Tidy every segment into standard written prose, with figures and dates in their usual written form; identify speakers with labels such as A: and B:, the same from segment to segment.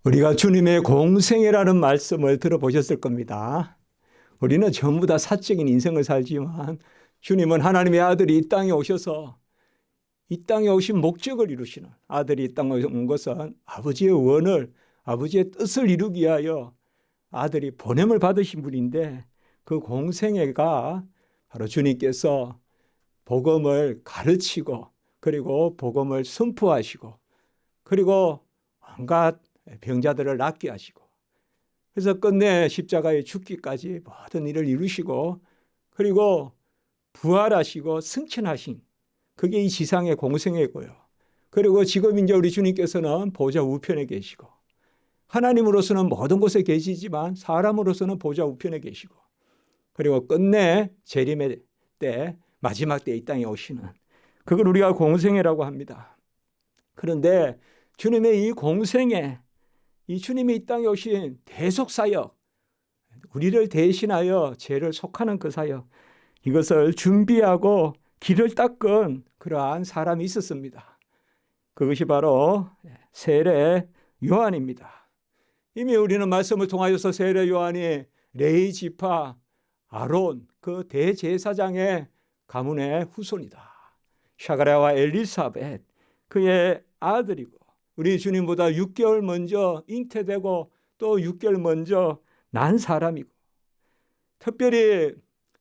A: 우리가 주님의 공생애라는 말씀을 들어보셨을 겁니다. 우리는 전부 다 사적인 인생을 살지만 주님은 하나님의 아들이 이 땅에 오셔서 이 땅에 오신 목적을 이루시는, 아들이 이 땅에 온 것은 아버지의 원을, 아버지의 뜻을 이루기 위하여 아들이 보냄을 받으신 분인데, 그 공생애가 바로 주님께서 복음을 가르치고 그리고 복음을 선포하시고 그리고 온갖 병자들을 낫게 하시고, 그래서 끝내 십자가에 죽기까지 모든 일을 이루시고 그리고 부활하시고 승천하신, 그게 이 지상의 공생애고요. 그리고 지금 이제 우리 주님께서는 보좌 우편에 계시고, 하나님으로서는 모든 곳에 계시지만 사람으로서는 보좌 우편에 계시고, 그리고 끝내 재림의 때, 마지막 때 이 땅에 오시는, 그걸 우리가 공생애라고 합니다. 그런데 주님의 이 공생애, 이 주님이 이 땅에 오신 대속사역, 우리를 대신하여 죄를 속하는 그 사역, 이것을 준비하고 길을 닦은 그러한 사람이 있었습니다. 그것이 바로 세례 요한입니다. 이미 우리는 말씀을 통하여서 세례 요한이 레위 지파 아론, 그 대제사장의 가문의 후손이다. 샤가랴와 엘리사벳, 그의 아들이고, 우리 주님보다 6개월 먼저 잉태되고 또 6개월 먼저 난 사람이고, 특별히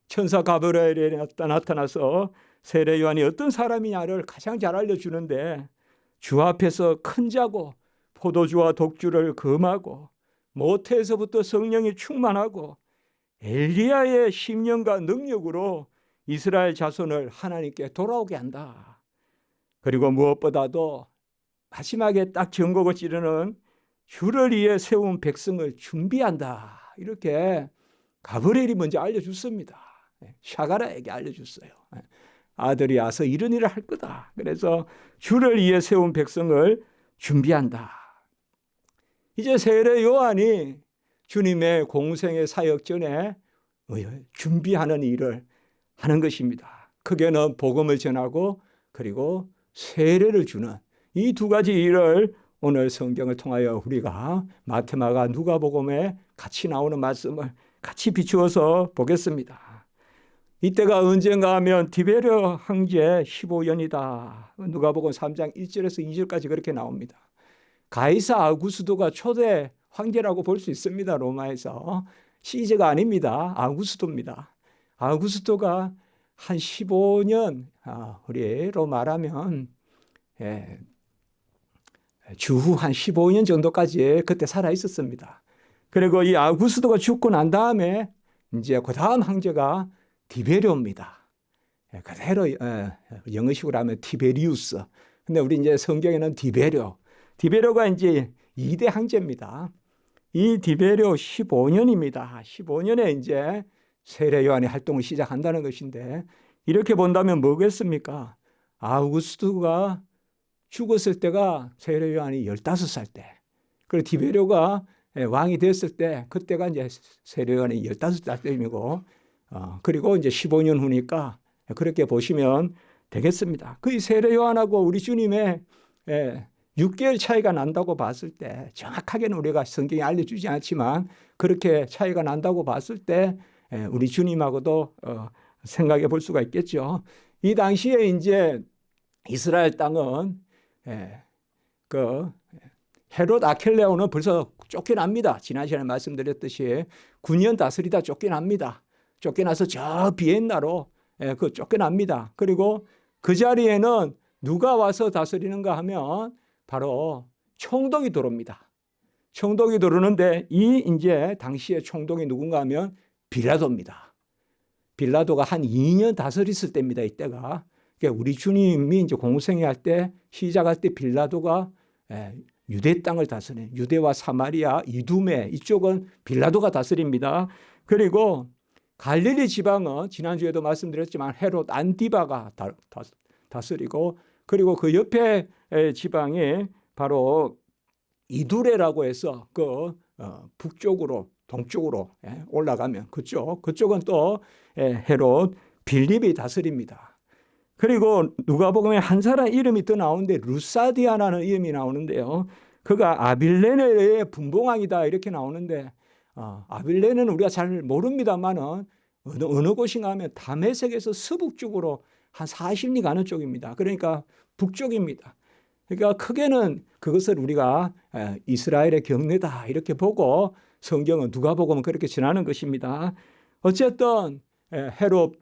A: 천사 가브리엘이 나타나서 세례 요한이 어떤 사람이냐를 가장 잘 알려주는데, 주 앞에서 큰 자고 포도주와 독주를 금하고 모태에서부터 성령이 충만하고 엘리야의 심령과 능력으로 이스라엘 자손을 하나님께 돌아오게 한다. 그리고 무엇보다도 마지막에 딱 전곡을 찌르는 주를 위해 세운 백성을 준비한다. 이렇게 가브리엘이 먼저 알려줬습니다. 샤가랴에게 알려줬어요. 아들이 와서 이런 일을 할 거다. 그래서 주를 위해 세운 백성을 준비한다. 이제 세례 요한이 주님의 공생의 사역 전에 준비하는 일을 하는 것입니다. 크게는 복음을 전하고 그리고 세례를 주는 이 두 가지 일을 오늘 성경을 통하여 우리가 마태마가 누가복음에 같이 나오는 말씀을 같이 비추어서 보겠습니다. 이때가 언젠가 하면 디베르 황제 15년이다. 누가복음 3장 1절에서 2절까지 그렇게 나옵니다. 가이사 아구스도가 초대 황제라고 볼 수 있습니다. 로마에서. 시저가 아닙니다. 아구스도입니다. 아구스도가 한 15년, 우리로 말하면 주후 한 15년 정도까지 그때 살아 있었습니다. 그리고 이 아구스도가 죽고 난 다음에 이제 그 다음 황제가 디베리오입니다. 그대로 영어식으로 하면 티베리우스. 근데 우리 이제 성경에는 디베리오가 이제 2대 황제입니다. 이 디베리오 15년입니다. 15년에 이제 세례 요한의 활동을 시작한다는 것인데, 이렇게 본다면 뭐겠습니까? 아우구스투가 죽었을 때가 세례 요한이 15살 때, 그리고 디베리오가 왕이 됐을 때, 그때가 이제 세례 요한이 15살 때이고, 그리고 이제 15년 후니까 그렇게 보시면 되겠습니다. 그 세례 요한하고 우리 주님의 6개월 차이가 난다고 봤을 때, 정확하게는 우리가 성경이 알려주지 않지만 그렇게 차이가 난다고 봤을 때 우리 주님하고도 생각해 볼 수가 있겠죠. 이 당시에 이제 이스라엘 땅은 그 헤롯 아켈레오는 벌써 쫓겨납니다. 지난 시간에 말씀드렸듯이 9년 다스리다 쫓겨납니다. 쫓겨나서 저 비엔나로 쫓겨납니다. 그리고 그 자리에는 누가 와서 다스리는가 하면 바로 총독이 들어옵니다. 총독이 들어오는데 이 이제 당시의 총독이 누군가 하면 빌라도입니다. 빌라도가 한 2년 다스렸을 때입니다. 이때가. 그러니까 우리 주님이 이제 공생애 할 때, 시작할 때 빌라도가 유대 땅을 다스려요. 유대와 사마리아, 이두메 이쪽은 빌라도가 다스립니다. 그리고 갈릴리 지방은 지난주에도 말씀드렸지만 헤롯 안티바가 다스리고, 그리고 그 옆에 지방이 바로 이두레라고 해서 그 북쪽으로 동쪽으로 올라가면 그쪽은 또 헤롯 빌립이 다스립니다. 그리고 누가복음에 한 사람 이름이 또 나오는데 루사디아라는 이름이 나오는데요. 그가 아빌레네의 분봉왕이다 이렇게 나오는데 아빌레네는 우리가 잘 모릅니다만은 어느 곳인가 하면 다메섹에서 서북쪽으로 한 40리 가는 쪽입니다. 그러니까 북쪽입니다. 그러니까 크게는 그것을 우리가 이스라엘의 경내다 이렇게 보고 성경은 누가복음은 그렇게 전하는 것입니다. 어쨌든 헤롯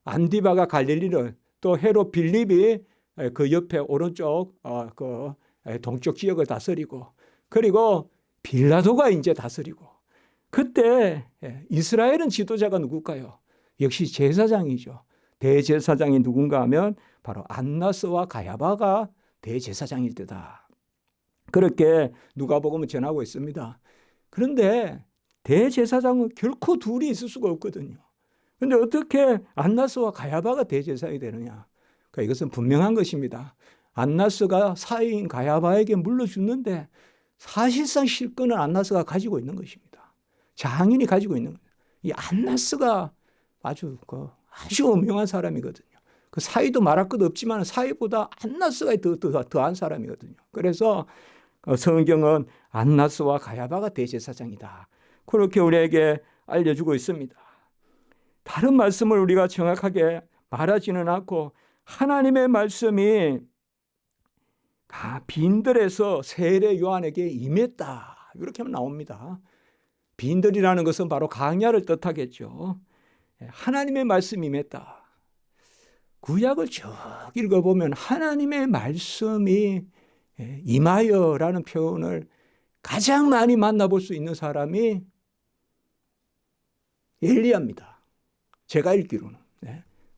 A: 안디바가 갈릴리를, 또 헤롯 빌립이 그 옆에 오른쪽 그 동쪽 지역을 다스리고, 그리고 빌라도가 이제 다스리고, 그때 이스라엘은 지도자가 누굴까요? 역시 제사장이죠. 대제사장이 누군가 하면 바로 안나스와 가야바가 대제사장일 때다. 그렇게 누가복음은 전하고 있습니다. 그런데 대제사장은 결코 둘이 있을 수가 없거든요. 그런데 어떻게 안나스와 가야바가 대제사장이 되느냐? 그러니까 이것은 분명한 것입니다. 안나스가 사위인 가야바에게 물려줬는데 사실상 실권은 안나스가 가지고 있는 것입니다. 장인이 가지고 있는 거예요. 이 안나스가 아주 음흉한 사람이거든요. 그 사위도 말할 것 없지만 사위보다 안나스가 더한 사람이거든요. 그래서 성경은 안나스와 가야바가 대제사장이다, 그렇게 우리에게 알려주고 있습니다. 다른 말씀을 우리가 정확하게 말하지는 않고 하나님의 말씀이 빈들에서 세례 요한에게 임했다 이렇게 하면 나옵니다. 빈들이라는 것은 바로 강야를 뜻하겠죠. 하나님의 말씀이 임했다. 구약을 쭉 읽어보면 하나님의 말씀이 임하여라는 표현을 가장 많이 만나볼 수 있는 사람이 엘리야입니다. 제가 읽기로는.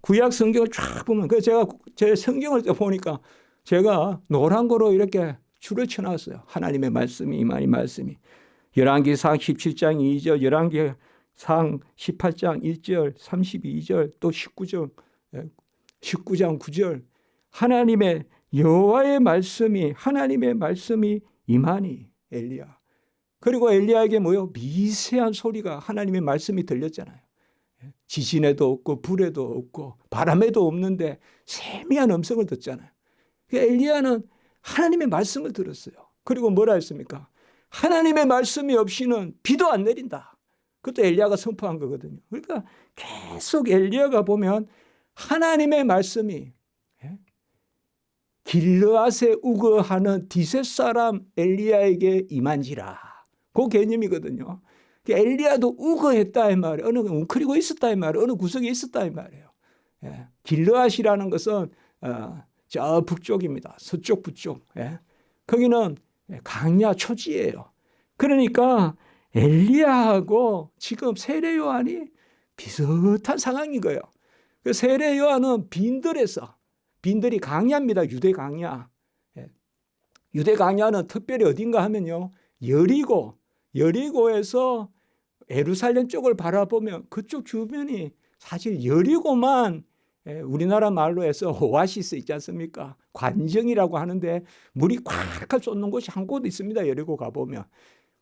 A: 구약 성경을 쫙 보면, 제가 제 성경을 보니까 제가 노란 거로 이렇게 줄을 쳐놨어요. 하나님의 말씀이 임하니 말씀이. 열왕기상 17장 2절, 열왕기상 18장 1절, 32절, 또 19장 9절. 하나님의 여호와의 말씀이, 하나님의 말씀이 임하니 엘리야. 그리고 엘리야에게 뭐요? 미세한 소리가, 하나님의 말씀이 들렸잖아요. 지진에도 없고 불에도 없고 바람에도 없는데 세미한 음성을 듣잖아요. 엘리야는 하나님의 말씀을 들었어요. 그리고 뭐라 했습니까? 하나님의 말씀이 없이는 비도 안 내린다. 그것도 엘리야가 선포한 거거든요. 그러니까 계속 엘리야가 보면 하나님의 말씀이 길르앗에 우거하는 디셋 사람 엘리야에게 임한지라, 그 개념이거든요. 엘리야도 우거했다 이 말이에요. 어느 웅크리고 있었다 이 말이에요. 어느 구석에 있었다 이 말이에요. 길르앗이라는 것은 저 북쪽입니다. 서쪽 북쪽. 거기는 강야 초지예요. 그러니까 엘리야하고 지금 세례 요한이 비슷한 상황인 거예요. 세례 요한은 빈들에서, 빈들이 강야입니다. 유대 강야. 유대 강야는 특별히 어딘가 하면요, 여리고에서 예루살렘 쪽을 바라보면 그쪽 주변이 사실 여리고만 우리나라 말로 해서 오아시스 있지 않습니까? 관정이라고 하는데 물이 콱 쏟는 곳이 한 곳 있습니다. 여리고 가보면.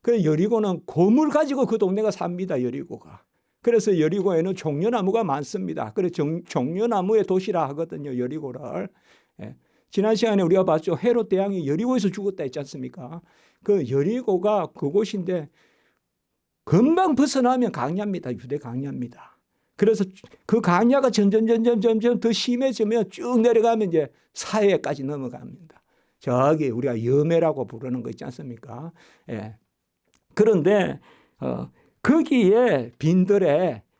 A: 그 여리고는 고물 가지고 그 동네가 삽니다. 여리고가. 그래서 여리고에는 종려나무가 많습니다. 그래서 종려나무의 도시라 하거든요. 여리고를. 지난 시간에 우리가 봤죠. 헤롯 대왕이 여리고에서 죽었다 했지 않습니까? 그 여리고가 그곳인데 금방 벗어나면 강야입니다. 유대 강야입니다. 그래서 그 강야가 점점 더 심해지면 쭉 내려가면 이제 사해까지 넘어갑니다. 저기 우리가 여매라고 부르는 거 있지 않습니까? 그런데 거기에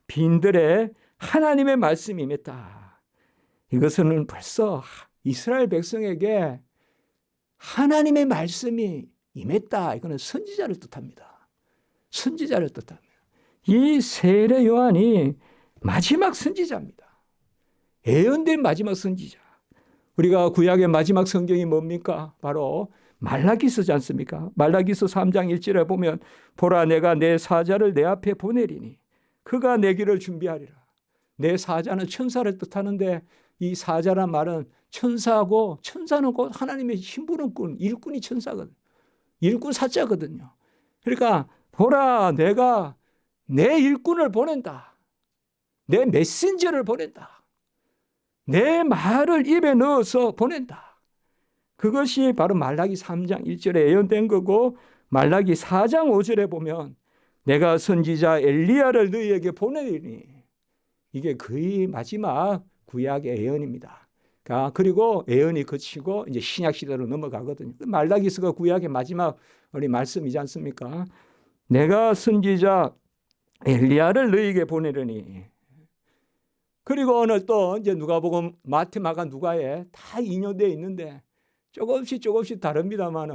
A: 빈들에 하나님의 말씀이 임했다. 이것은 벌써 이스라엘 백성에게 하나님의 말씀이 임했다. 이거는 선지자를 뜻합니다. 선지자를 뜻합니다. 이 세례 요한이 마지막 선지자입니다. 예언된 마지막 선지자. 우리가 구약의 마지막 성경이 뭡니까? 바로 말라기서지 않습니까? 말라기서 3장 1절에 보면 보라 내가 내 사자를 내 앞에 보내리니 그가 내 길을 준비하리라. 내 사자는 천사를 뜻하는데 이 사자란 말은 천사고, 천사는 곧 하나님의 힘부는 꾼, 일꾼이 천사거든요. 일꾼 사자거든요. 그러니까 보라 내가 내 일꾼을 보낸다. 내 메신저를 보낸다. 내 말을 입에 넣어서 보낸다. 그것이 바로 말라기 3장 1절에 예언된 거고, 말라기 4장 5절에 보면 내가 선지자 엘리야를 너희에게 보내리니, 이게 거의 마지막 구약의 예언입니다. 그리고 예언이 그치고 이제 신약 시대로 넘어가거든요. 말라기서가 구약의 마지막 우리 말씀이지 않습니까? 내가 선지자 엘리야를 너희에게 보내려니. 그리고 오늘 또 이제 누가복음, 마태, 마가, 누가에 다 인용되어 있는데 조금씩 다릅니다만,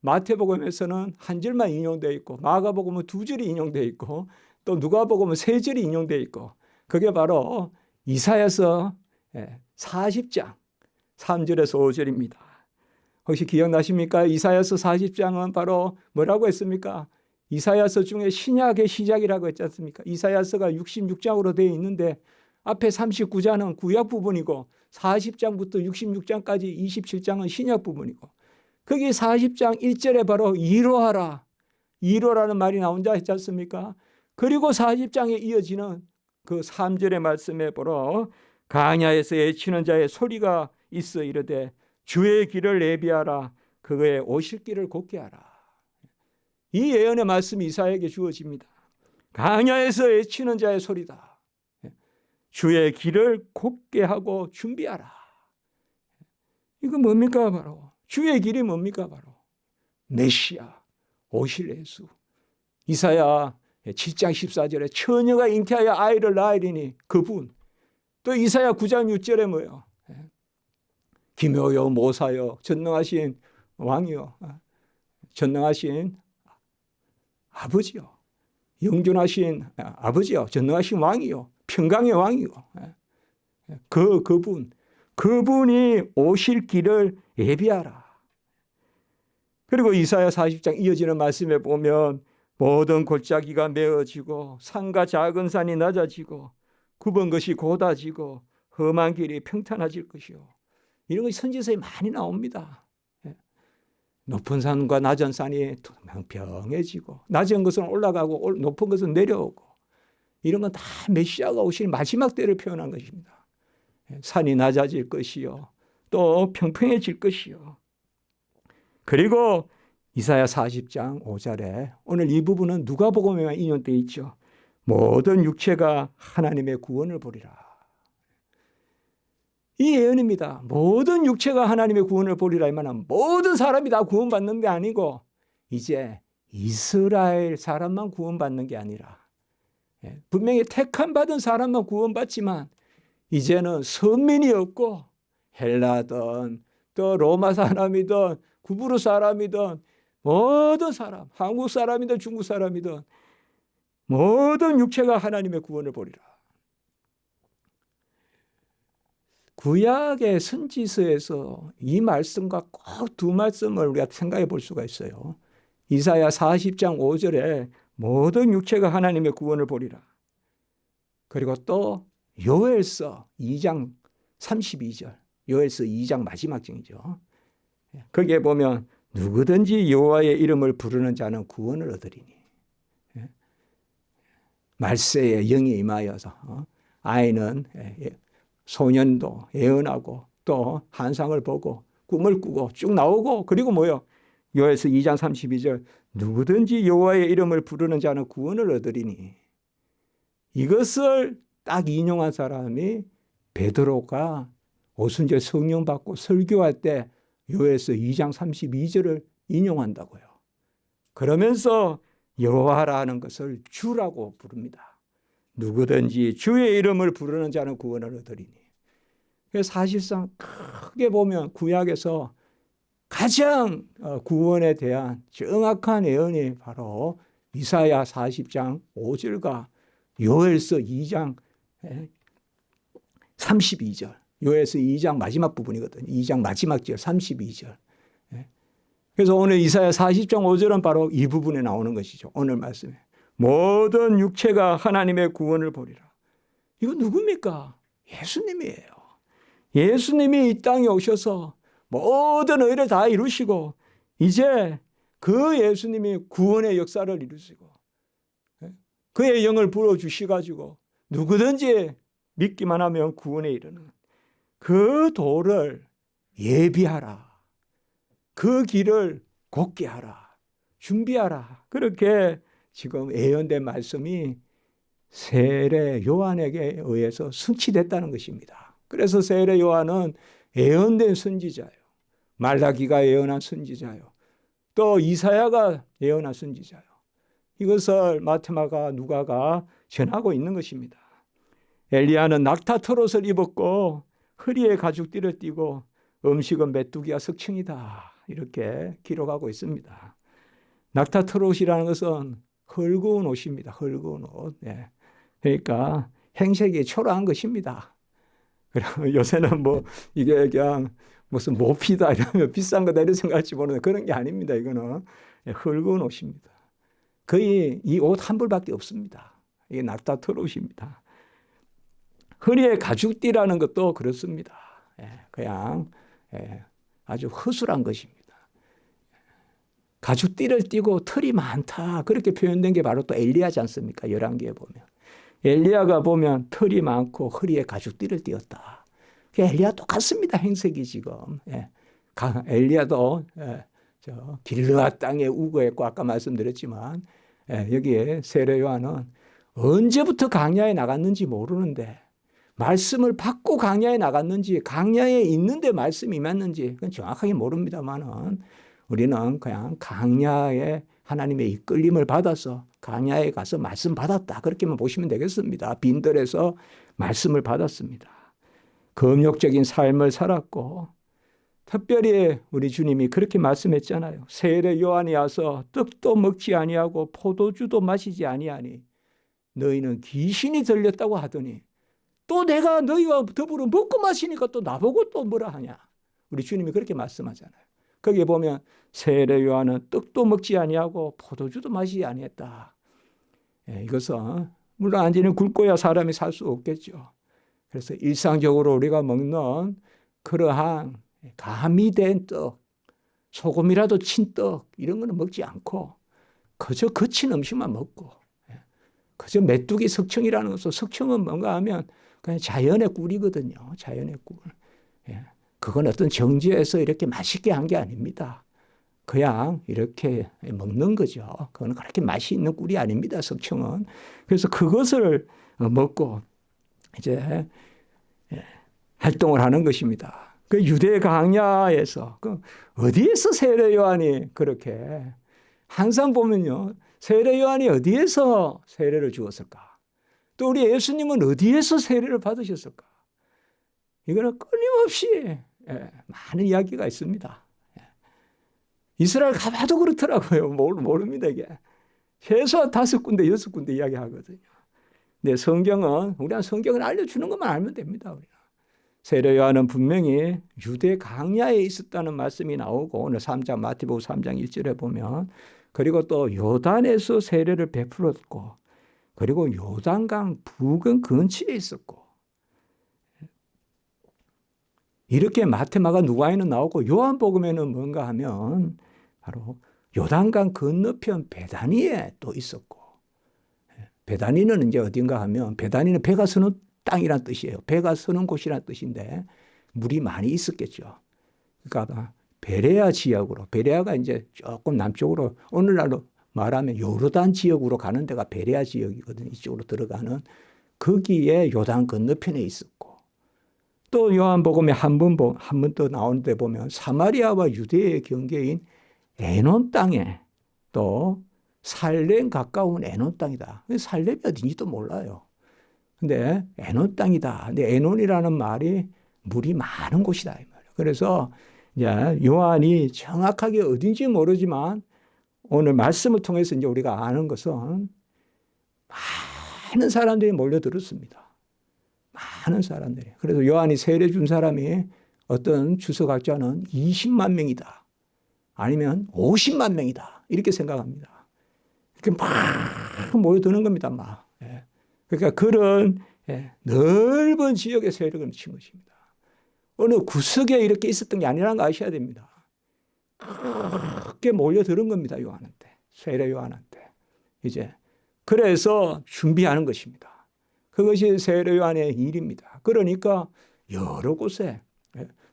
A: 마태복음에서는 한 절만 인용되어 있고, 마가복음은 두 절이 인용되어 있고, 또 누가복음은 세 절이 인용되어 있고, 그게 바로 이사야서 40장 3절에서 5절입니다. 혹시 기억나십니까? 이사야서 40장은 바로 뭐라고 했습니까? 이사야서 중에 신약의 시작이라고 했지 않습니까? 이사야서가 66장으로 되어 있는데 앞에 39장은 구약 부분이고 40장부터 66장까지 27장은 신약 부분이고, 거기 40장 1절에 바로 이루하라, 이루라는 말이 나온다 했지 않습니까? 그리고 40장에 이어지는 그 3절의 말씀에 보러 광야에서 애치는 자의 소리가 있어 이르되 주의 길을 예비하라, 그의 오실 길을 곧게 하라. 이 예언의 말씀이 이사야에게 주어집니다. 광야에서 애치는 자의 소리다. 주의 길을 곧게 하고 준비하라. 이거 뭡니까? 바로 주의 길이 뭡니까? 바로 메시아, 오실 예수. 이사야 7장 14절에 처녀가 잉태하여 아이를 낳으리니 그분. 또 이사야 9장 6절에 뭐예요? 기묘요 모사요 전능하신 왕이요, 전능하신 아버지요, 영존하신 아버지요, 전능하신 왕이요, 평강의 왕이요. 그분이 오실 길을 예비하라. 그리고 이사야 40장 이어지는 말씀에 보면 모든 골짜기가 메어지고 산과 작은 산이 낮아지고 굽은 것이 곧아지고 험한 길이 평탄해질 것이요. 이런 것이 선지서에 많이 나옵니다. 높은 산과 낮은 산이 평평해지고 낮은 것은 올라가고 높은 것은 내려오고, 이런 건 다 메시아가 오실 마지막 때를 표현한 것입니다. 산이 낮아질 것이요, 또 평평해질 것이요. 그리고 이사야 40장 5절에 오늘 이 부분은 누가복음에만 인용되어 있죠. 모든 육체가 하나님의 구원을 보리라. 이 예언입니다. 모든 육체가 하나님의 구원을 보리라. 이 말은 모든 사람이 다 구원받는 게 아니고 이제 이스라엘 사람만 구원받는 게 아니라, 분명히 택함 받은 사람만 구원받지만 이제는 선민이 없고 헬라든 또 로마 사람이든 구브르 사람이든 모든 사람, 한국 사람이든 중국 사람이든 모든 육체가 하나님의 구원을 보리라. 구약의 선지서에서 이 말씀과 꼭 두 말씀을 우리가 생각해 볼 수가 있어요. 이사야 40장 5절에 모든 육체가 하나님의 구원을 보리라. 그리고 또 요엘서 2장 32절, 요엘서 2장 마지막 장이죠. 거기에 보면 누구든지 여호와의 이름을 부르는 자는 구원을 얻으리니. 말세에 영이 임하여서 아이는 소년도 예언하고 또 환상을 보고 꿈을 꾸고 쭉 나오고, 그리고 뭐요? 요엘서 2장 32절 누구든지 여호와의 이름을 부르는 자는 구원을 얻으리니. 이것을 딱 인용한 사람이 베드로가 오순절 성령 받고 설교할 때 요엘서 2장 32절을 인용한다고요. 그러면서 여호와라는 것을 주라고 부릅니다. 누구든지 주의 이름을 부르는 자는 구원을 얻으리니. 사실상 크게 보면 구약에서 가장 구원에 대한 정확한 예언이 바로 이사야 40장 5절과 요엘서 2장 32절, 요엘서 2장 마지막 부분이거든요. 2장 마지막 절 32절. 그래서 오늘 이사야 40장 5절은 바로 이 부분에 나오는 것이죠. 오늘 말씀에 모든 육체가 하나님의 구원을 보리라. 이거 누굽니까? 예수님이에요. 예수님이 이 땅에 오셔서 모든 의를 다 이루시고 이제 그 예수님이 구원의 역사를 이루시고 그의 영을 부어주셔가지고 누구든지 믿기만 하면 구원에 이르는 그 도를 예비하라. 그 길을 곧게 하라. 준비하라. 그렇게 지금 예언된 말씀이 세례 요한에게 의해서 성취됐다는 것입니다. 그래서 세례 요한은 예언된 선지자예요. 말라기가 예언한 선지자예요. 또 이사야가 예언한 선지자예요. 이것을 마테마가 누가가 전하고 있는 것입니다. 엘리야는 낙타털옷을 입었고 허리에 가죽띠를 띠고 음식은 메뚜기와 석청이다. 이렇게 기록하고 있습니다. 낙타털옷이라는 것은 헐거운 옷입니다. 헐거운 옷. 예. 그러니까 행색이 초라한 것입니다. 요새는 뭐 이게 그냥 무슨 모피다 이러면 비싼 거다 이런 생각할지 모르는데 그런 게 아닙니다. 이거는 헐거운 옷입니다. 거의 이 옷 한 벌밖에 없습니다. 이게 낙타털옷입니다. 허리에 가죽띠라는 것도 그렇습니다. 그냥 아주 허술한 것입니다. 가죽띠를 띠고 털이 많다. 그렇게 표현된 게 바로 또 엘리야지 않습니까? 열왕기에 보면. 엘리야가 보면 털이 많고 허리에 가죽띠를 띠었다. 엘리야 똑같습니다. 행색이 지금. 엘리야도 길르앗 땅에 우거했고 아까 말씀드렸지만 여기에 세례 요한은 언제부터 강야에 나갔는지 모르는데 말씀을 받고 강야에 나갔는지 강야에 있는데 말씀이 임했는지 그건 정확하게 모릅니다만은 우리는 그냥 강야에 하나님의 이끌림을 받아서 강야에 가서 말씀 받았다. 그렇게만 보시면 되겠습니다. 빈들에서 말씀을 받았습니다. 금욕적인 삶을 살았고 특별히 우리 주님이 그렇게 말씀했잖아요. 세례 요한이 와서 떡도 먹지 아니하고 포도주도 마시지 아니하니 너희는 귀신이 들렸다고 하더니 또 내가 너희와 더불어 먹고 마시니까 또 나보고 또 뭐라 하냐. 우리 주님이 그렇게 말씀하잖아요. 거기에 보면 세례 요한은 떡도 먹지 아니하고 포도주도 마시지 아니했다. 이것은 물론 안지는 굶고야 사람이 살 수 없겠죠. 그래서 일상적으로 우리가 먹는 그러한 가미된 떡, 소금이라도 친 떡 이런 거는 먹지 않고 그저 거친 음식만 먹고 그저 메뚜기 석청이라는 것은 석청은 뭔가 하면 그냥 자연의 꿀이거든요. 자연의 꿀. 그건 어떤 정지에서 이렇게 맛있게 한 게 아닙니다. 그냥 이렇게 먹는 거죠. 그건 그렇게 맛이 있는 꿀이 아닙니다. 석청은. 그래서 그것을 먹고 이제 활동을 하는 것입니다. 그 유대 강야에서 어디에서 세례 요한이 그렇게 항상 보면요. 세례 요한이 어디에서 세례를 주었을까? 또 우리 예수님은 어디에서 세례를 받으셨을까? 이거는 끊임없이 많은 이야기가 있습니다. 이스라엘 가봐도 그렇더라고요. 모릅니다, 이게. 최소한 5군데, 6군데 이야기하거든요. 근데 성경은, 우리는 성경을 알려주는 것만 알면 됩니다, 우리는. 세례 요한은 분명히 유대 강야에 있었다는 말씀이 나오고, 오늘 3장, 마태복음 3장 1절에 보면, 그리고 또 요단에서 세례를 베풀었고, 그리고 요단강 부근 근처에 있었고, 이렇게 마테마가 누가에는 나오고 요한복음에는 뭔가 하면 바로 요단강 건너편 베다니에 또 있었고, 베다니는 이제 어딘가 하면 베다니는 배가 서는 땅이란 뜻이에요. 배가 서는 곳이란 뜻인데 물이 많이 있었겠죠. 그러니까 베레아 지역으로, 베레아가 이제 조금 남쪽으로 오늘날로 말하면 요르단 지역으로 가는 데가 베레아 지역이거든요. 이쪽으로 들어가는 거기에 요단 건너편에 있었고, 또 요한복음에 한 번 더 나오는데 보면 사마리아와 유대의 경계인 에논 땅에 또 살렘 가까운 에논 땅이다. 살렘이 어딘지도 몰라요. 근데 에논 땅이다. 근데 에논이라는 말이 물이 많은 곳이다. 이 말이에요. 그래서 이제 요한이 정확하게 어딘지 모르지만 오늘 말씀을 통해서 이제 우리가 아는 것은 많은 사람들이 몰려들었습니다. 많은 사람들이. 그래서 요한이 세례 준 사람이 어떤 주석학자는 20만 명이다. 아니면 50만 명이다. 이렇게 생각합니다. 이렇게 막 모여드는 겁니다. 막. 그러니까 그런 넓은 지역에 세력을 미친 것입니다. 어느 구석에 이렇게 있었던 게 아니라는 거 아셔야 됩니다. 크게 몰려드는 겁니다. 요한한테. 세례 요한한테. 이제 그래서 준비하는 것입니다. 그것이 세례 요한의 일입니다. 그러니까 여러 곳에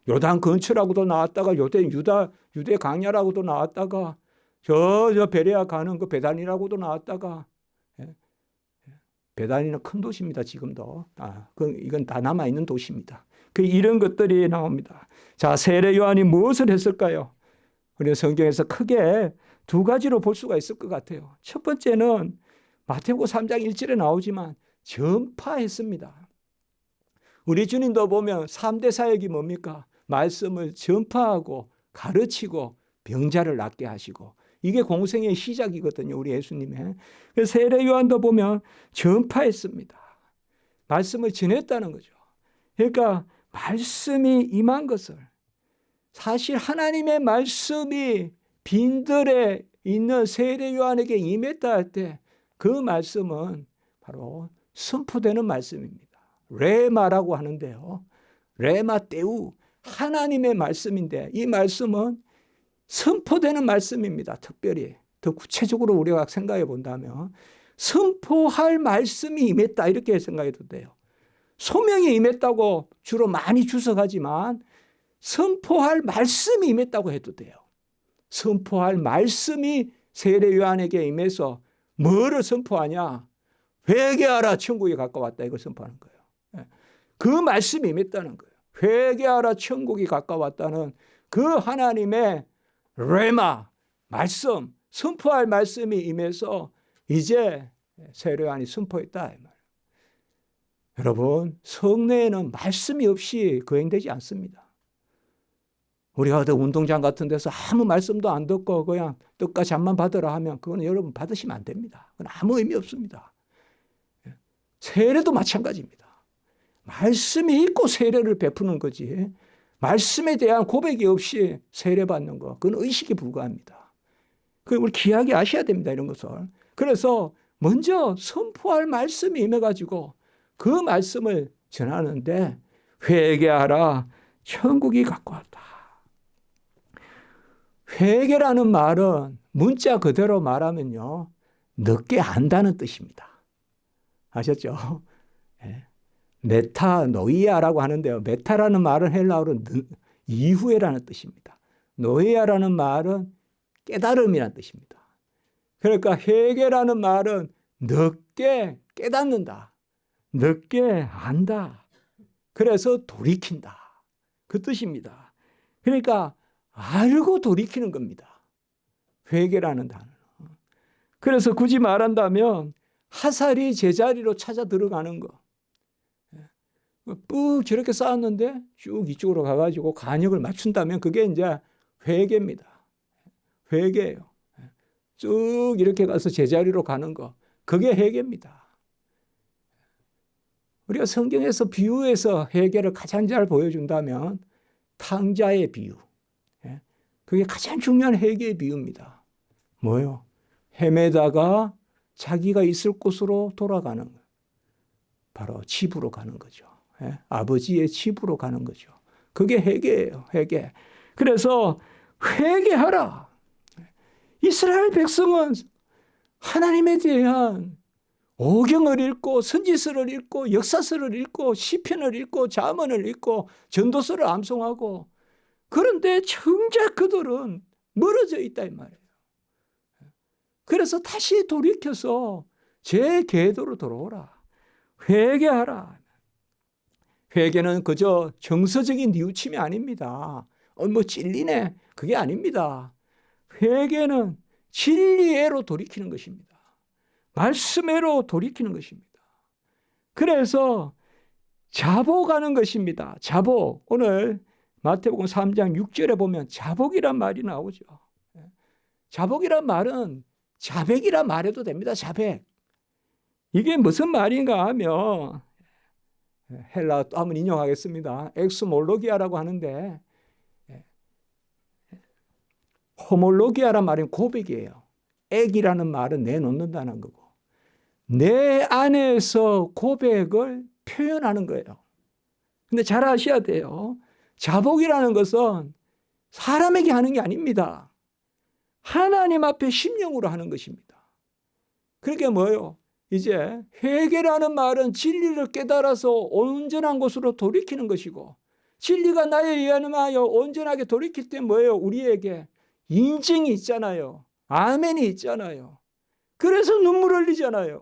A: 요단 근처라고도 나왔다가 유대 강야라고도 나왔다가 저 베레아 가는 그 베단이라고도 나왔다가 예. 베단이는 큰 도시입니다. 지금도. 이건 다 남아있는 도시입니다. 이런 것들이 나옵니다. 자, 세례 요한이 무엇을 했을까요? 우리는 성경에서 크게 두 가지로 볼 수가 있을 것 같아요. 첫 번째는 마태복음 3장 1절에 나오지만 전파했습니다. 우리 주님도 보면 3대 사역이 뭡니까? 말씀을 전파하고 가르치고 병자를 낫게 하시고, 이게 공생의 시작이거든요. 우리 예수님의. 세례 요한도 보면 전파했습니다. 말씀을 전했다는 거죠. 그러니까 말씀이 임한 것을, 사실 하나님의 말씀이 빈들에 있는 세례 요한에게 임했다 할 때 그 말씀은 바로 선포되는 말씀입니다. 레마라고 하는데요. 레마 때우, 하나님의 말씀인데 이 말씀은 선포되는 말씀입니다. 특별히 더 구체적으로 우리가 생각해 본다면 선포할 말씀이 임했다, 이렇게 생각해도 돼요. 소명이 임했다고 주로 많이 주석하지만 선포할 말씀이 임했다고 해도 돼요. 선포할 말씀이 세례 요한에게 임해서 뭐를 선포하냐? 회개하라, 천국이 가까웠다, 이걸 선포하는 거예요. 그 말씀이 임했다는 거예요. 회개하라, 천국이 가까웠다는 그 하나님의 레마, 말씀, 선포할 말씀이 임해서 이제 세례 요한이 선포했다, 이 말이에요. 여러분, 성례에는 말씀이 없이 거행되지 않습니다. 우리가 어디 운동장 같은 데서 아무 말씀도 안 듣고 그냥 떡과 잔만 받으라 하면 그건 여러분 받으시면 안 됩니다. 그건 아무 의미 없습니다. 세례도 마찬가지입니다. 말씀이 있고 세례를 베푸는 거지, 말씀에 대한 고백이 없이 세례 받는 거, 그건 의식에 불과합니다. 우리 귀하게 아셔야 됩니다, 이런 것을. 그래서 먼저 선포할 말씀이 임해가지고 그 말씀을 전하는데, 회개하라, 천국이 가까웠다. 회개라는 말은 문자 그대로 말하면요, 늦게 안다는 뜻입니다. 아셨죠? 네. 메타노이아라고 하는데요. 메타라는 말은 헬라어로 이후에라는 뜻입니다. 노이아라는 말은 깨달음이라는 뜻입니다. 그러니까 회개라는 말은 늦게 깨닫는다, 늦게 안다, 그래서 돌이킨다, 그 뜻입니다. 그러니까 알고 돌이키는 겁니다, 회개라는 단어. 그래서 굳이 말한다면 화살이 제자리로 찾아 들어가는 거, 뿍 저렇게 쌓았는데 쭉 이쪽으로 가가지고 간역을 맞춘다면 그게 이제 회개입니다. 회개예요. 쭉 이렇게 가서 제자리로 가는 거, 그게 회개입니다. 우리가 성경에서 비유에서 회개를 가장 잘 보여준다면 탕자의 비유, 그게 가장 중요한 회개의 비유입니다. 뭐요? 헤매다가 자기가 있을 곳으로 돌아가는 거예요. 바로 집으로 가는 거죠. 아버지의 집으로 가는 거죠. 그게 회개예요, 회개. 그래서 회개하라. 이스라엘 백성은 하나님에 대한 오경을 읽고 선지서를 읽고 역사서를 읽고 시편을 읽고 잠언을 읽고 전도서를 암송하고, 그런데 정작 그들은 멀어져 있다, 이 말이에요. 그래서 다시 돌이켜서 제 궤도로 돌아오라. 회개하라. 회개는 그저 정서적인 뉘우침이 아닙니다. 뭐 찔리네, 그게 아닙니다. 회개는 진리애로 돌이키는 것입니다. 말씀애로 돌이키는 것입니다. 그래서 자복하는 것입니다. 자복. 오늘 마태복음 3장 6절에 보면 자복이란 말이 나오죠. 자복이란 말은 자백이란 말해도 됩니다. 자백. 이게 무슨 말인가 하면 헬라 또 한번 인용하겠습니다. 엑스몰로기아라고 하는데, 호몰로기아란 말은 고백이에요. 액이라는 말은 내놓는다는 거고, 내 안에서 고백을 표현하는 거예요. 근데 잘 아셔야 돼요. 자복이라는 것은 사람에게 하는 게 아닙니다. 하나님 앞에 심령으로 하는 것입니다. 그러니까 뭐예요? 이제 회개라는 말은 진리를 깨달아서 온전한 곳으로 돌이키는 것이고, 진리가 나에 의하여 온전하게 돌이킬 때 뭐예요? 우리에게 인증이 있잖아요. 아멘이 있잖아요. 그래서 눈물 흘리잖아요.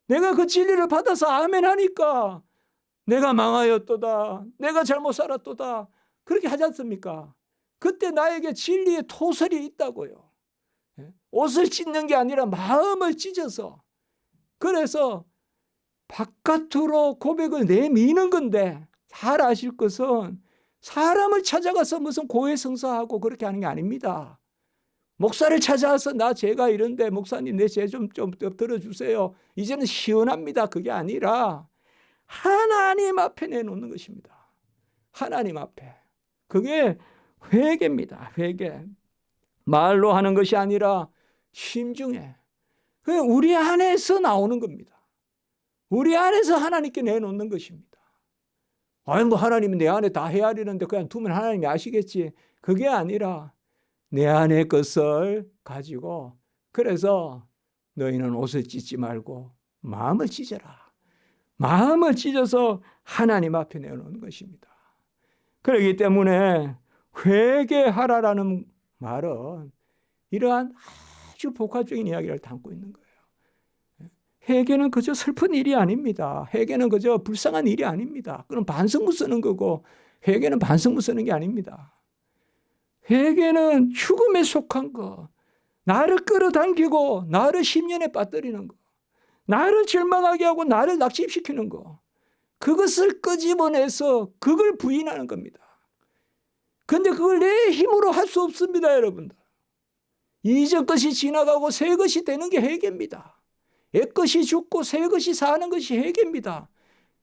A: 내가 그 진리를 받아서 아멘 하니까 내가 망하였도다, 내가 잘못 살았도다, 그렇게 하지 않습니까? 그때 나에게 진리의 토설이 있다고요. 옷을 찢는 게 아니라 마음을 찢어서, 그래서 바깥으로 고백을 내미는 건데, 잘 아실 것은 사람을 찾아가서 무슨 고해성사하고 그렇게 하는 게 아닙니다. 목사를 찾아와서 나 죄가 이런데 목사님 내 죄 좀 들어주세요. 이제는 시원합니다. 그게 아니라 하나님 앞에 내놓는 것입니다. 하나님 앞에. 그게 회개입니다. 회개. 말로 하는 것이 아니라 심중에. 우리 안에서 나오는 겁니다. 우리 안에서 하나님께 내놓는 것입니다. 아니 뭐 하나님이 내 안에 다 헤아리는데 그냥 두면 하나님이 아시겠지. 그게 아니라 내 안의 것을 가지고, 그래서 너희는 옷을 찢지 말고 마음을 찢어라. 마음을 찢어서 하나님 앞에 내놓는 것입니다. 그렇기 때문에 회개하라라는 말은 이러한 아주 복합적인 이야기를 담고 있는 거예요. 회개는 그저 슬픈 일이 아닙니다. 회개는 그저 불쌍한 일이 아닙니다. 그럼 반성문 쓰는 거고, 회개는 반성문 쓰는 게 아닙니다. 회개는 죽음에 속한 거, 나를 끌어당기고 나를 심년에 빠뜨리는 거, 나를 절망하게 하고 나를 낙심시키는 거, 그것을 끄집어내서 그걸 부인하는 겁니다. 그런데 그걸 내 힘으로 할 수 없습니다, 여러분들. 이전 것이 지나가고 새 것이 되는 게 회개입니다. 옛 것이 죽고 새 것이 사는 것이 회개입니다.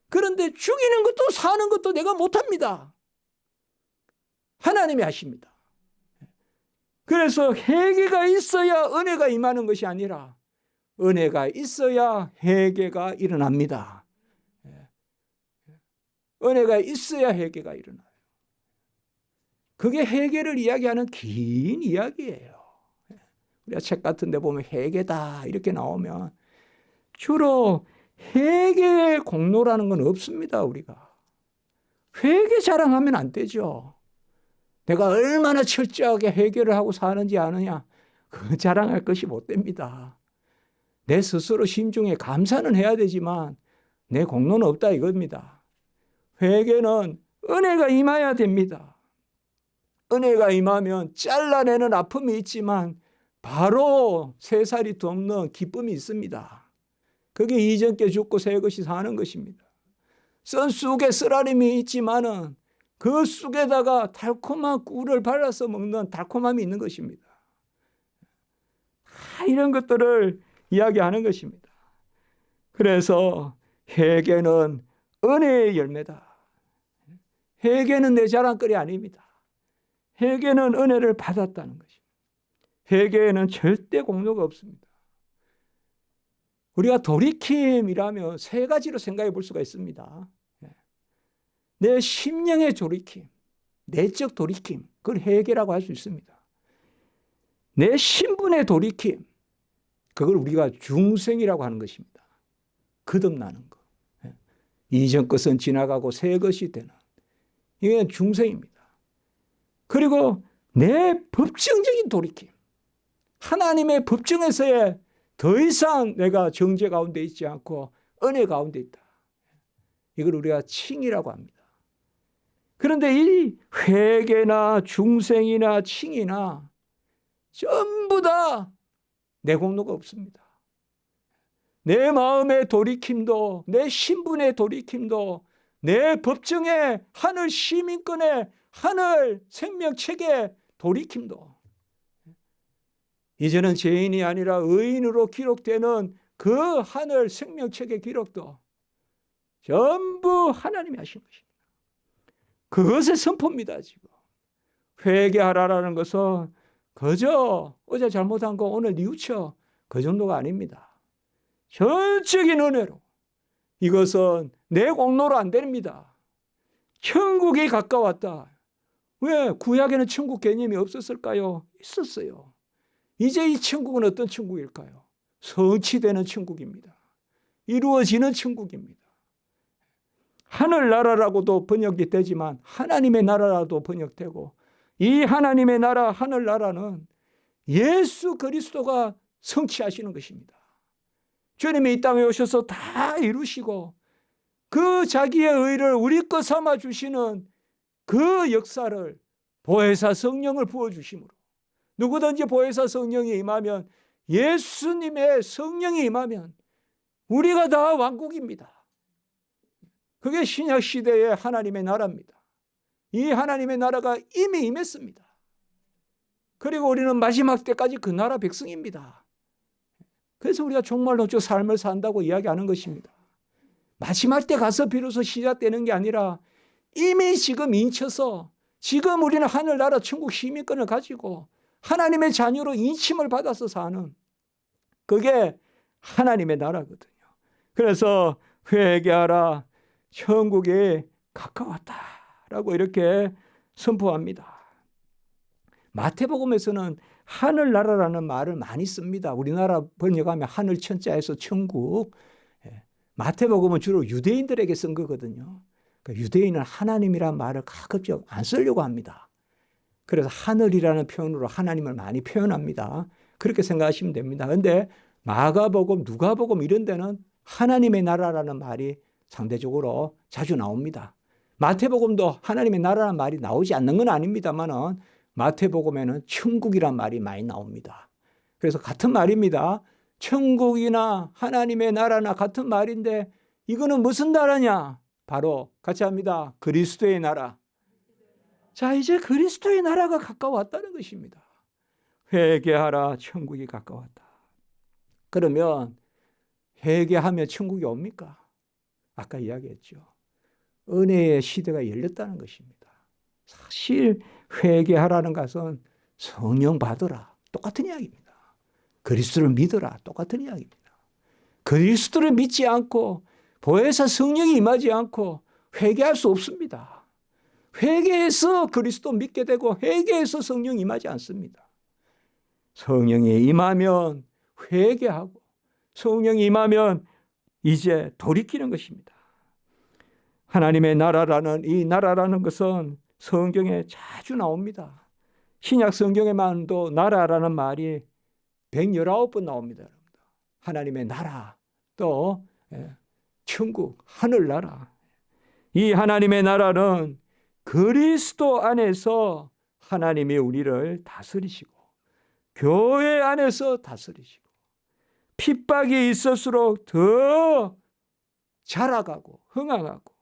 A: 그런데 죽이는 것도 사는 것도 내가 못합니다. 하나님이 하십니다. 그래서 회개가 있어야 은혜가 임하는 것이 아니라 은혜가 있어야 회개가 일어납니다. 은혜가 있어야 회개가 일어나요. 그게 회개를 이야기하는 긴 이야기예요. 우리가 책 같은 데 보면 회개다 이렇게 나오면 주로 회개의 공로라는 건 없습니다. 우리가 회개 자랑하면 안 되죠. 내가 얼마나 철저하게 회개를 하고 사는지 아느냐, 그 자랑할 것이 못 됩니다. 내 스스로 심중에 감사는 해야 되지만 내 공로는 없다 이겁니다. 회개는 은혜가 임해야 됩니다. 은혜가 임하면 잘라내는 아픔이 있지만 바로 새 살이 돋는 기쁨이 있습니다. 그게 이전 게 죽고 새 것이 사는 것입니다. 썬 쑥에 쓰라림이 있지만은 그 쑥에다가 달콤한 꿀을 발라서 먹는 달콤함이 있는 것입니다. 이런 것들을 이야기하는 것입니다. 그래서 회개는 은혜의 열매다. 회개는 내 자랑거리 아닙니다. 회개는 은혜를 받았다는 것입니다. 회개에는 절대 공로가 없습니다. 우리가 돌이킴이라면 세 가지로 생각해 볼 수가 있습니다. 내 심령의 돌이킴, 내적 돌이킴, 그걸 회개라고 할 수 있습니다. 내 신분의 돌이킴, 그걸 우리가 중생이라고 하는 것입니다. 거듭나는 것. 이전 것은 지나가고 새 것이 되는, 이게 중생입니다. 그리고 내 법정적인 돌이킴, 하나님의 법정에서의 더 이상 내가 정죄 가운데 있지 않고 은혜 가운데 있다. 이걸 우리가 칭이라고 합니다. 그런데 이 회개나 중생이나 칭이나 전부 다 내 공로가 없습니다. 내 마음의 돌이킴도, 내 신분의 돌이킴도, 내 법정의 하늘 시민권의 하늘 생명책의 돌이킴도, 이제는 죄인이 아니라 의인으로 기록되는 그 하늘 생명책의 기록도 전부 하나님이 하신 것입니다. 그것의 선포입니다. 지금 회개하라라는 것은 그저 어제 잘못한 거 오늘 뉘우쳐 그 정도가 아닙니다. 전적인 은혜로, 이것은 내 공로로 안 됩니다. 천국이 가까웠다. 왜 구약에는 천국 개념이 없었을까요? 있었어요. 이제 이 천국은 어떤 천국일까요? 성취되는 천국입니다. 이루어지는 천국입니다. 하늘나라라고도 번역이 되지만 하나님의 나라라도 번역되고, 이 하나님의 나라, 하늘나라는 예수 그리스도가 성취하시는 것입니다. 주님이 이 땅에 오셔서 다 이루시고 그 자기의 의를 우리 것 삼아 주시는 그 역사를 보혜사 성령을 부어주심으로, 누구든지 보혜사 성령이 임하면, 예수님의 성령이 임하면 우리가 다 왕국입니다. 그게 신약 시대의 하나님의 나라입니다. 이 하나님의 나라가 이미 임했습니다. 그리고 우리는 마지막 때까지 그 나라 백성입니다. 그래서 우리가 종말론적 삶을 산다고 이야기하는 것입니다. 마지막 때 가서 비로소 시작되는 게 아니라 이미 지금 인쳐서, 지금 우리는 하늘나라 천국 시민권을 가지고 하나님의 자녀로 인침을 받아서 사는, 그게 하나님의 나라거든요. 그래서 회개하라, 천국이 가까웠다라고 이렇게 선포합니다. 마태복음에서는 하늘나라라는 말을 많이 씁니다. 우리나라 번역하면 하늘 천자에서 천국. 마태복음은 주로 유대인들에게 쓴 거거든요. 그러니까 유대인은 하나님이라는 말을 가급적 안 쓰려고 합니다. 그래서 하늘이라는 표현으로 하나님을 많이 표현합니다. 그렇게 생각하시면 됩니다. 그런데 마가복음, 누가복음 이런 데는 하나님의 나라라는 말이 상대적으로 자주 나옵니다. 마태복음도 하나님의 나라라는 말이 나오지 않는 건 아닙니다만은 마태복음에는 천국이란 말이 많이 나옵니다. 그래서 같은 말입니다. 천국이나 하나님의 나라나 같은 말인데, 이거는 무슨 나라냐? 바로 같이 합니다. 그리스도의 나라. 자, 이제 그리스도의 나라가 가까웠다는 것입니다. 회개하라, 천국이 가까웠다. 그러면 회개하면 천국이 옵니까? 아까 이야기했죠. 은혜의 시대가 열렸다는 것입니다. 사실 회개하라는 것은 성령 받으라, 똑같은 이야기입니다. 그리스도를 믿어라, 똑같은 이야기입니다. 그리스도를 믿지 않고 보혜사 성령이 임하지 않고 회개할 수 없습니다. 회개해서 그리스도 믿게 되고 회개해서 성령이 임하지 않습니다. 성령이 임하면 회개하고 성령이 임하면 이제 돌이키는 것입니다. 하나님의 나라라는, 이 나라라는 것은 성경에 자주 나옵니다. 신약 성경에만도 나라라는 말이 119번 나옵니다. 하나님의 나라, 또 천국, 하늘나라. 이 하나님의 나라는 그리스도 안에서 하나님이 우리를 다스리시고 교회 안에서 다스리시고 핍박이 있을수록 더 자라가고 흥황하고,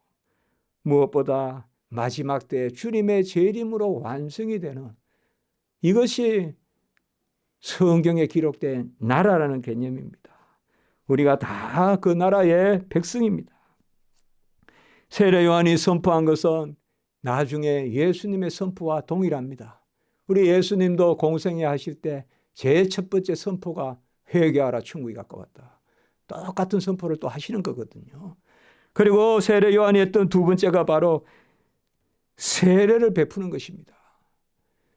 A: 무엇보다 마지막 때 주님의 재림으로 완성이 되는, 이것이 성경에 기록된 나라라는 개념입니다. 우리가 다 그 나라의 백성입니다. 세례 요한이 선포한 것은 나중에 예수님의 선포와 동일합니다. 우리 예수님도 공생애 하실 때 제일 첫 번째 선포가 회개하라, 천국이 가까웠다. 똑같은 선포를 또 하시는 거거든요. 그리고 세례 요한이 했던 두 번째가 바로 세례를 베푸는 것입니다.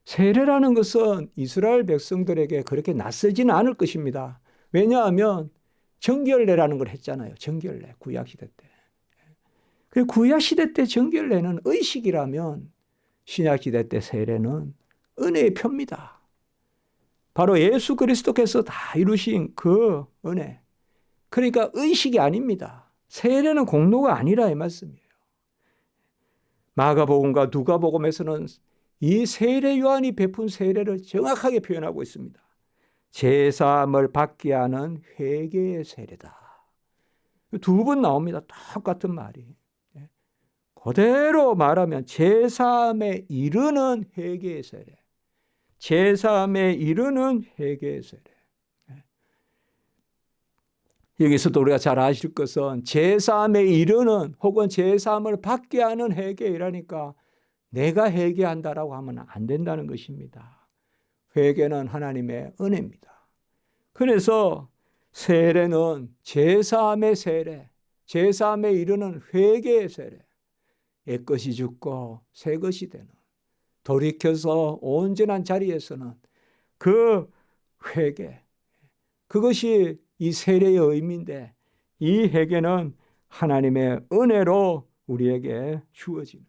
A: 세례라는 것은 이스라엘 백성들에게 그렇게 낯설지는 않을 것입니다. 왜냐하면 정결례라는 걸 했잖아요. 정결례, 구약시대 때. 구약시대 때 정결례는 의식이라면 신약시대 때 세례는 은혜의 표입니다. 바로 예수 그리스도께서 다 이루신 그 은혜. 그러니까 의식이 아닙니다. 세례는 공로가 아니라 이 말씀이에요. 마가복음과 누가복음에서는 이 세례 요한이 베푼 세례를 정확하게 표현하고 있습니다. 제사함을 받게 하는 회개의 세례다. 두 번 나옵니다. 똑같은 말이. 그대로 말하면 제사함에 이르는 회개의 세례. 제사함에 이르는 회개의 세례. 여기서도 우리가 잘 아실 것은 제사함에 이르는 혹은 제사함을 받게 하는 회개이라니까 내가 회개한다라고 하면 안 된다는 것입니다. 회개는 하나님의 은혜입니다. 그래서 세례는 제사함의 세례, 제사함에 이르는 회개의 세례, 옛것이 죽고 새것이 되는, 돌이켜서 온전한 자리에서는 그 회개, 그것이 이 세례의 의미인데, 이 회개는 하나님의 은혜로 우리에게 주어지는.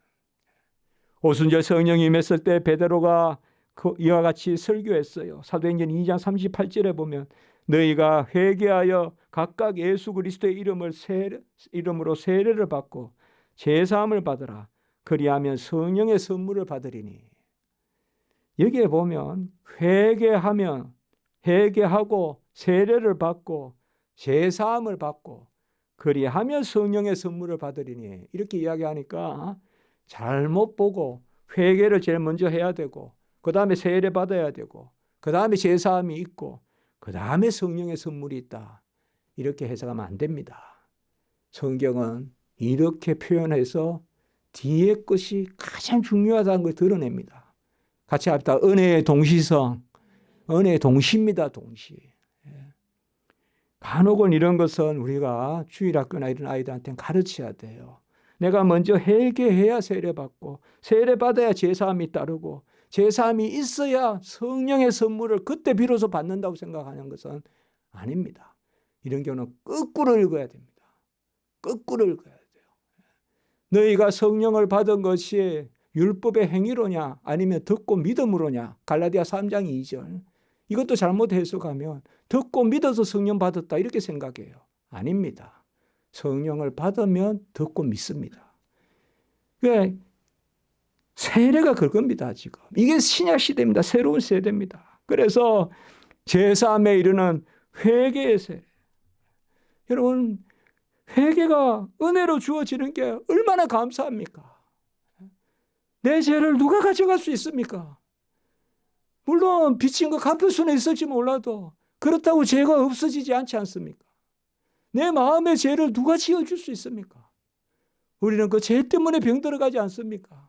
A: 오순절 성령이 임했을 때 베드로가 이와 같이 설교했어요. 사도행전 2장 38절에 보면 너희가 회개하여 각각 예수 그리스도의 이름으로 세례를 받고 제사함을 받으라. 그리하면 성령의 선물을 받으리니. 여기에 보면 회개하고 세례를 받고 제사함을 받고 그리하면 성령의 선물을 받으리니 이렇게 이야기하니까 잘못 보고 회개를 제일 먼저 해야 되고 그 다음에 세례 받아야 되고 그 다음에 제사함이 있고 그 다음에 성령의 선물이 있다. 이렇게 해석하면 안 됩니다. 성경은 이렇게 표현해서 뒤에 것이 가장 중요하다는 걸 드러냅니다. 같이 합시다. 은혜의 동시성. 은혜의 동시입니다. 동시. 간혹은 이런 것은 우리가 주일학교나 이런 아이들한테는 가르쳐야 돼요. 내가 먼저 회개해야 세례받고 세례받아야 제사함이 따르고 제사함이 있어야 성령의 선물을 그때 비로소 받는다고 생각하는 것은 아닙니다. 이런 경우는 거꾸로 읽어야 됩니다. 거꾸로 읽어야 돼요. 너희가 성령을 받은 것이 율법의 행위로냐 아니면 듣고 믿음으로냐. 갈라디아 3장 2절. 이것도 잘못 해석하면 듣고 믿어서 성령 받았다 이렇게 생각해요. 아닙니다. 성령을 받으면 듣고 믿습니다. 그러니까 세례가 그겁니다. 지금 이게 신약 시대입니다. 새로운 세대입니다. 그래서 제사함에 이르는 회개의 세례. 여러분 회개가 은혜로 주어지는 게 얼마나 감사합니까? 내 죄를 누가 가져갈 수 있습니까? 물론 빚진 거 갚을 수는 있을지 몰라도 그렇다고 죄가 없어지지 않지 않습니까? 내 마음의 죄를 누가 지어줄 수 있습니까? 우리는 그 죄 때문에 병들어가지 않습니까?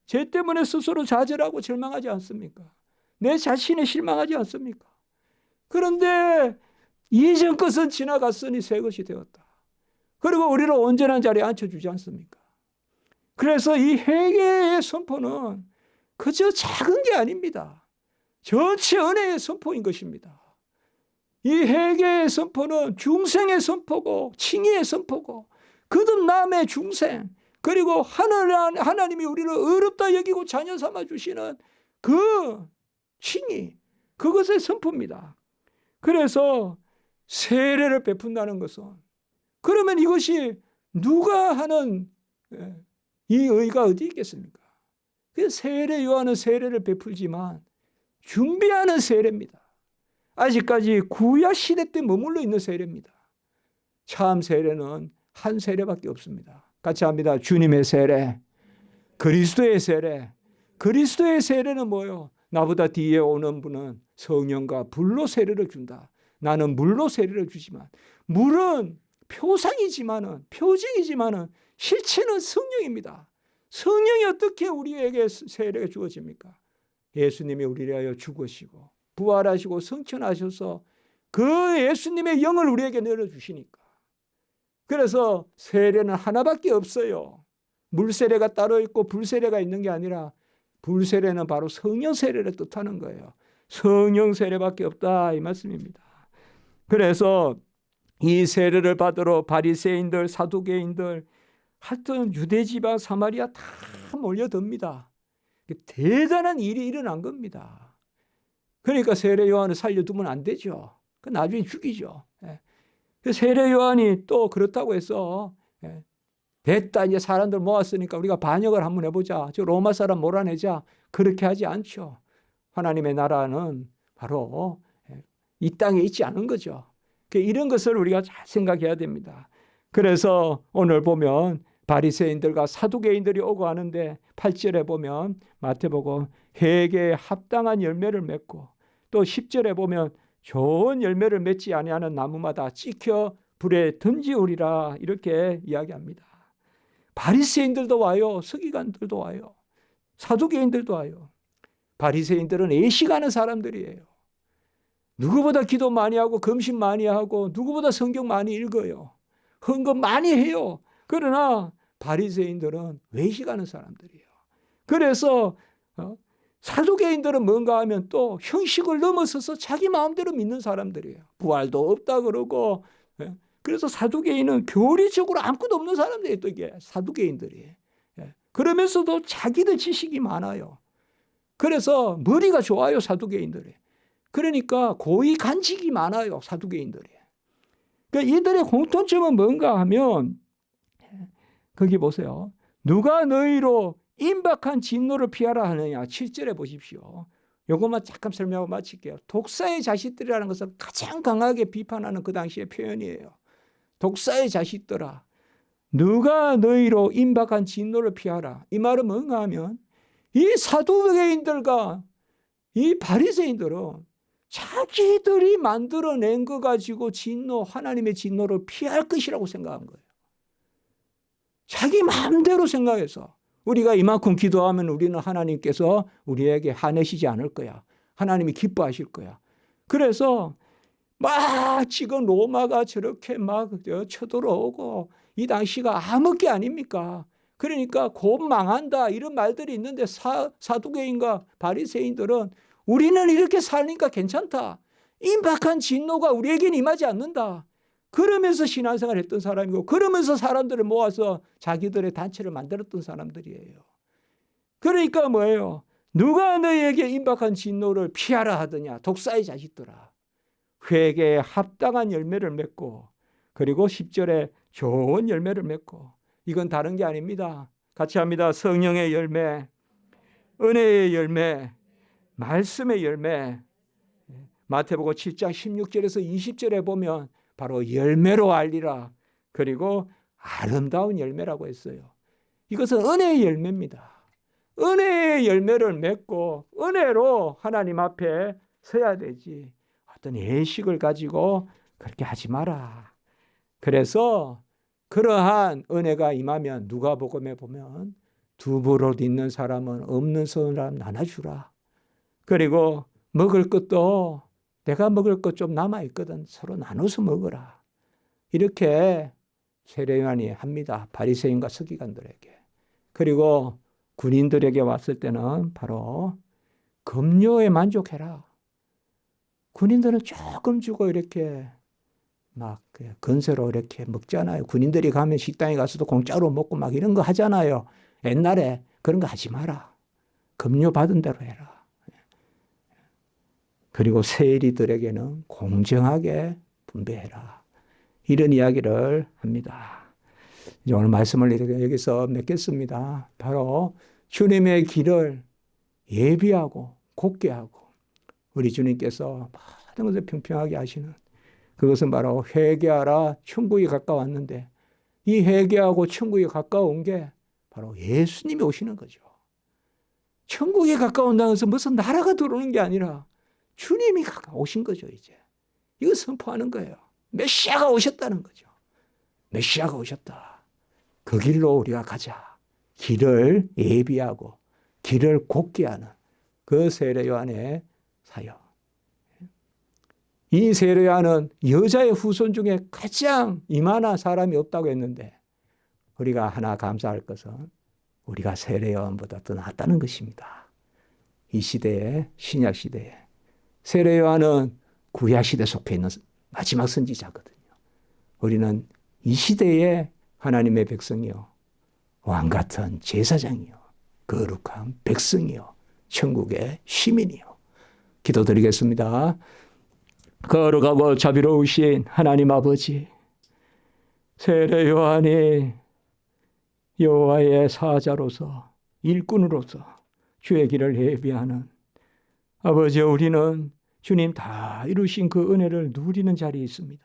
A: 죄 때문에 스스로 좌절하고 절망하지 않습니까? 내 자신에 실망하지 않습니까? 그런데 이전 것은 지나갔으니 새 것이 되었다. 그리고 우리를 온전한 자리에 앉혀주지 않습니까? 그래서 이 회개의 선포는 그저 작은 게 아닙니다. 전체 은혜의 선포인 것입니다. 이 회개의 선포는 중생의 선포고 칭의의 선포고 거듭남의 중생 그리고 하나님이 우리를 어렵다 여기고 자녀 삼아 주시는 그 칭의 그것의 선포입니다. 그래서 세례를 베푼다는 것은 그러면 이것이 누가 하는 이 의의가 어디 있겠습니까? 세례 요한은 세례를 베풀지만 준비하는 세례입니다. 아직까지 구약 시대 때 머물러 있는 세례입니다. 참 세례는 한 세례밖에 없습니다. 같이 합니다. 주님의 세례, 그리스도의 세례. 그리스도의 세례는 뭐예요? 나보다 뒤에 오는 분은 성령과 불로 세례를 준다. 나는 물로 세례를 주지만 물은 표상이지만은 표징이지만은 실체는 성령입니다. 성령이 어떻게 우리에게 세례가 주어집니까? 예수님이 우리를 위하여 죽으시고 부활하시고 성천하셔서 그 예수님의 영을 우리에게 내려주시니까. 그래서 세례는 하나밖에 없어요. 물세례가 따로 있고 불세례가 있는 게 아니라 불세례는 바로 성령 세례를 뜻하는 거예요. 성령 세례밖에 없다 이 말씀입니다. 그래서 이 세례를 받으러 바리새인들, 사두개인들, 하여튼 유대지방 사마리아 다 몰려듭니다. 대단한 일이 일어난 겁니다. 그러니까 세례 요한을 살려두면 안 되죠. 그 나중에 죽이죠. 세례 요한이 또 그렇다고 해서 됐다 이제 사람들 모았으니까 우리가 반역을 한번 해보자. 저 로마 사람 몰아내자. 그렇게 하지 않죠. 하나님의 나라는 바로 이 땅에 있지 않은 거죠. 이런 것을 우리가 잘 생각해야 됩니다. 그래서 오늘 보면 바리새인들과 사두개인들이 오고 하는데 8절에 보면 마태복음 회개에 합당한 열매를 맺고 또 10절에 보면 좋은 열매를 맺지 아니하는 나무마다 찍혀 불에 던지우리라 이렇게 이야기합니다. 바리새인들도 와요. 서기관들도 와요. 사두개인들도 와요. 바리새인들은 애식하는 사람들이에요. 누구보다 기도 많이 하고 금식 많이 하고 누구보다 성경 많이 읽어요. 헌금 많이 해요. 그러나 바리새인들은 외식하는 사람들이에요. 그래서 사두개인들은 뭔가 하면 또 형식을 넘어서서 자기 마음대로 믿는 사람들이에요. 부활도 없다 그러고 그래서 사두개인은 교리적으로 아무것도 없는 사람들이 또 이게 사두개인들이. 그러면서도 자기들 지식이 많아요. 그래서 머리가 좋아요, 사두개인들이. 그러니까 고위 간직이 많아요, 사두개인들이. 그러니까 이들의 공통점은 뭔가 하면 거기 보세요. 누가 너희로 임박한 진노를 피하라 하느냐. 7절에 보십시오. 이것만 잠깐 설명하고 마칠게요. 독사의 자식들이라는 것은 가장 강하게 비판하는 그 당시의 표현이에요. 독사의 자식들아, 누가 너희로 임박한 진노를 피하라. 이 말은 뭔가 하면 이 사두개인들과 이 바리새인들은 자기들이 만들어낸 거 가지고 하나님의 진노를 피할 것이라고 생각한 거예요. 자기 마음대로 생각해서 우리가 이만큼 기도하면 우리는 하나님께서 우리에게 화내시지 않을 거야. 하나님이 기뻐하실 거야. 그래서 막 지금 로마가 저렇게 막 쳐들어오고 이 당시가 암흑기 아닙니까? 그러니까 곧 망한다 이런 말들이 있는데 사두개인과 바리새인들은 우리는 이렇게 사니까 괜찮다. 임박한 진노가 우리에게는 임하지 않는다. 그러면서 신앙생활을 했던 사람이고 그러면서 사람들을 모아서 자기들의 단체를 만들었던 사람들이에요. 그러니까 뭐예요? 누가 너희에게 임박한 진노를 피하라 하더냐. 독사의 자식들아. 회개에 합당한 열매를 맺고 그리고 10절에 좋은 열매를 맺고 이건 다른 게 아닙니다. 같이 합니다. 성령의 열매, 은혜의 열매, 말씀의 열매. 마태복음 7장 16절에서 20절에 보면 바로 열매로 알리라. 그리고 아름다운 열매라고 했어요. 이것은 은혜의 열매입니다. 은혜의 열매를 맺고 은혜로 하나님 앞에 서야 되지. 어떤 예식을 가지고 그렇게 하지 마라. 그래서 그러한 은혜가 임하면 누가복음에 보면 두 버릇 있는 사람은 없는 사람 나눠주라. 그리고 먹을 것도 내가 먹을 것 좀 남아있거든. 서로 나눠서 먹어라. 이렇게 세례요한이 합니다. 바리새인과 서기관들에게. 그리고 군인들에게 왔을 때는 바로 급료에 만족해라. 군인들은 조금 주고 이렇게 막 건세로 이렇게 먹잖아요. 군인들이 가면 식당에 가서도 공짜로 먹고 막 이런 거 하잖아요. 옛날에 그런 거 하지 마라. 급료 받은 대로 해라. 그리고 세리들에게는 공정하게 분배해라. 이런 이야기를 합니다. 이제 오늘 말씀을 여기서 맺겠습니다. 바로 주님의 길을 예비하고 곧게 하고 우리 주님께서 모든 것을 평평하게 하시는 그것은 바로 회개하라 천국이 가까웠는데 이 회개하고 천국이 가까운 게 바로 예수님이 오시는 거죠. 천국이 가까운다는 것은 무슨 나라가 들어오는 게 아니라 주님이 오신 거죠. 이제 이거 선포하는 거예요. 메시아가 오셨다는 거죠. 메시아가 오셨다. 그 길로 우리가 가자. 길을 예비하고 길을 곧게 하는 그 세례요한의 사역. 이 세례요한은 여자의 후손 중에 가장 이만한 사람이 없다고 했는데 우리가 하나 감사할 것은 우리가 세례요한보다 더 낫다는 것입니다. 이 시대에 신약 시대에 세례요한은 구약시대에 속해 있는 마지막 선지자거든요. 우리는 이 시대에 하나님의 백성이요. 왕같은 제사장이요. 거룩한 백성이요. 천국의 시민이요. 기도드리겠습니다. 거룩하고 자비로우신 하나님 아버지, 세례요한이 여호와의 사자로서 일꾼으로서 주의 길을 예비하는 아버지, 우리는 주님 다 이루신 그 은혜를 누리는 자리에 있습니다.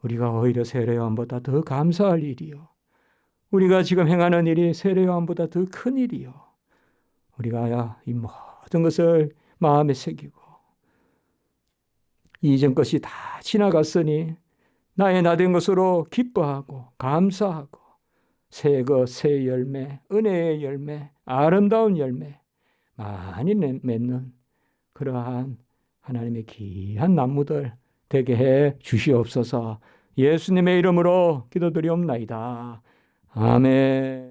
A: 우리가 오히려 세례요한보다 더 감사할 일이요. 우리가 지금 행하는 일이 세례요한보다 더 큰 일이요. 우리가 이 모든 것을 마음에 새기고 이전 것이 다 지나갔으니 나의 나된 것으로 기뻐하고 감사하고 새 것, 새 열매, 은혜의 열매, 아름다운 열매 많이 맺는 그러한 하나님의 귀한 나무들 되게 해 주시옵소서. 예수님의 이름으로 기도드리옵나이다. 아멘.